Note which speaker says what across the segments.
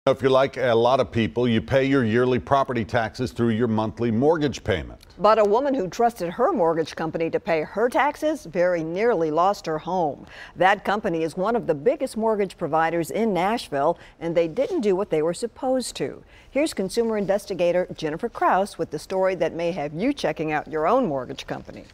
Speaker 1: If you're like a lot of people, you pay your yearly property taxes through your monthly mortgage payment.
Speaker 2: But a woman who trusted her mortgage company to pay her taxes very nearly lost her home. That company is one of the biggest mortgage providers in Nashville, and they didn't do what they were supposed to. Here's consumer investigator Jennifer Krause with the story that may have you checking out your own mortgage company.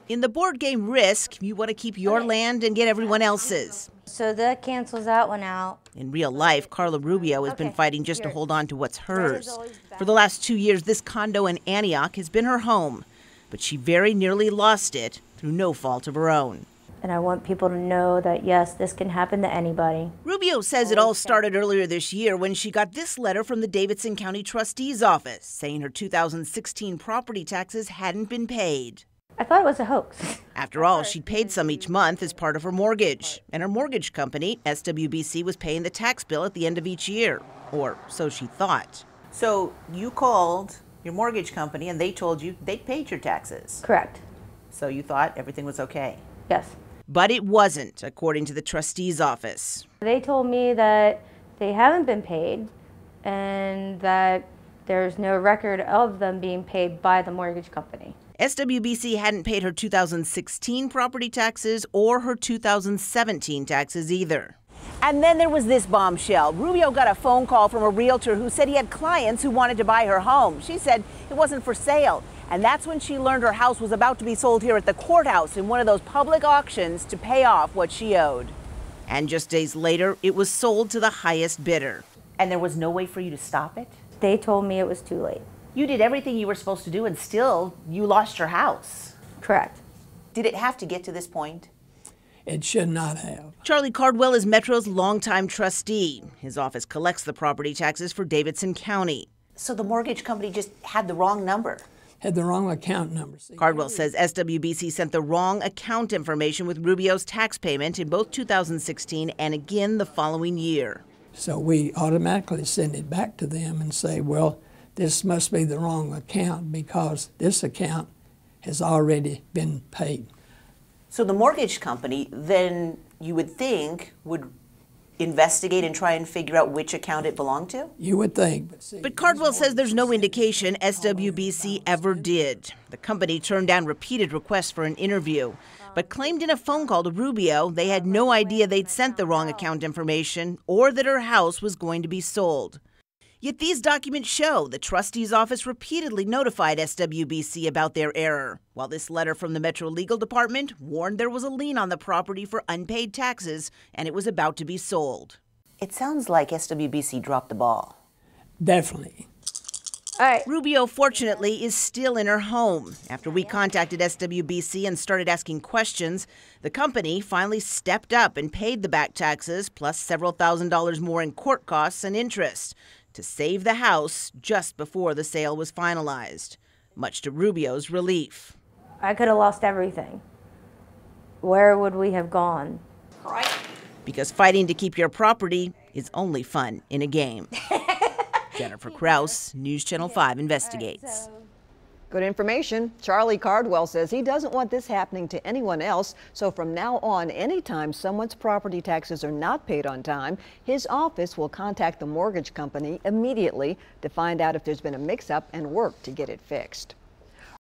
Speaker 3: In the board game Risk, you want to keep your land and get everyone else's.
Speaker 4: So that cancels that one out.
Speaker 3: In real life, Carla Rubio has been fighting just to hold on to what's hers. For the last 2 years, this condo in Antioch has been her home, but she very nearly lost it through no fault of her own.
Speaker 4: And I want people to know that, yes, this can happen to anybody.
Speaker 3: Rubio says it all started earlier this year when she got this letter from the Davidson County Trustee's office saying her 2016 property taxes hadn't been paid.
Speaker 4: I thought it was a hoax.
Speaker 3: After all, she paid some each month as part of her mortgage, and her mortgage company, SWBC, was paying the tax bill at the end of each year, or so she thought. So you called your mortgage company and they told you they paid your taxes.
Speaker 4: Correct.
Speaker 3: So you thought everything was okay.
Speaker 4: Yes.
Speaker 3: But it wasn't, according to the trustee's office.
Speaker 4: They told me that they haven't been paid and that there's no record of them being paid by the mortgage company.
Speaker 3: SWBC hadn't paid her 2016 property taxes or her 2017 taxes either. And then there was this bombshell. Rubio got a phone call from a realtor who said he had clients who wanted to buy her home. She said it wasn't for sale. And that's when she learned her house was about to be sold here at the courthouse in one of those public auctions to pay off what she owed. And just days later, it was sold to the highest bidder. And there was no way for you to stop it?
Speaker 4: They told me it was too late.
Speaker 3: You did everything you were supposed to do and still you lost your house.
Speaker 4: Correct.
Speaker 3: Did it have to get to this point?
Speaker 5: It should not have.
Speaker 3: Charlie Cardwell is Metro's longtime trustee. His office collects the property taxes for Davidson County. So the mortgage company just had the wrong number?
Speaker 5: Had the wrong account number.
Speaker 3: Cardwell says SWBC sent the wrong account information with Rubio's tax payment in both 2016 and again the following year.
Speaker 5: So we automatically send it back to them and say, well, this must be the wrong account because this account has already been paid.
Speaker 3: So the mortgage company then, you would think, would investigate and try and figure out which account it belonged to?
Speaker 5: You would think.
Speaker 3: But Cardwell says there's no indication SWBC ever did. The company turned down repeated requests for an interview, but claimed in a phone call to Rubio they had no idea they'd sent the wrong account information or that her house was going to be sold. Yet these documents show the trustee's office repeatedly notified SWBC about their error, while this letter from the Metro Legal Department warned there was a lien on the property for unpaid taxes and it was about to be sold. It sounds like SWBC dropped the ball.
Speaker 5: Definitely.
Speaker 4: All right.
Speaker 3: Rubio, fortunately, is still in her home. After we contacted SWBC and started asking questions, the company finally stepped up and paid the back taxes, plus several $1,000s more in court costs and interest, to save the house just before the sale was finalized, much to Rubio's relief.
Speaker 4: I could have lost everything. Where would we have gone?
Speaker 3: Right. Because fighting to keep your property is only fun in a game. Jennifer Krause, News Channel 5 investigates.
Speaker 2: Good information. Charlie Cardwell says he doesn't want this happening to anyone else. So from now on, anytime someone's property taxes are not paid on time, his office will contact the mortgage company immediately to find out if there's been a mix-up and work to get it fixed.